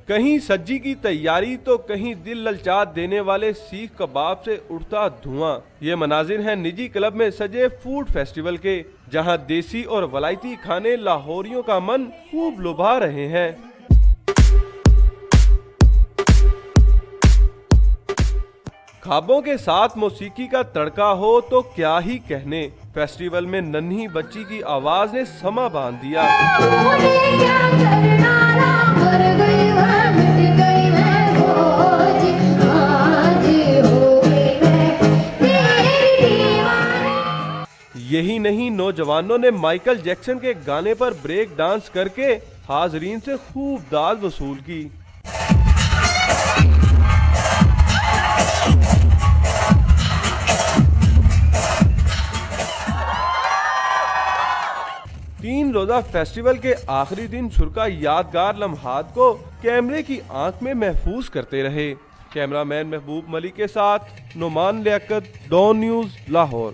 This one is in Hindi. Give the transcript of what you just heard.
कहीं सज्जी की तैयारी तो कहीं दिल ललचा देने वाले सीख कबाब से उठता धुआं। ये मनाजिर हैं निजी क्लब में सजे फूड फेस्टिवल के, जहां देसी और वलायती खाने लाहौरियों का मन खूब लुभा रहे हैं। ख्वाबों के साथ मौसीकी का तड़का हो तो क्या ही कहने। फेस्टिवल में नन्ही बच्ची की आवाज ने समा बांध दिया। यही नहीं, नौजवानों ने माइकल जैक्सन के गाने पर ब्रेक डांस करके हाजरीन से खूब दाद वसूल की। तीन रोजा फेस्टिवल के आखिरी दिन शुरा यादगार लम्हात को कैमरे की आंख में महफूज करते रहे। कैमरामैन महबूब मलिक के साथ नुमान लियाकत, डॉन न्यूज़, लाहौर।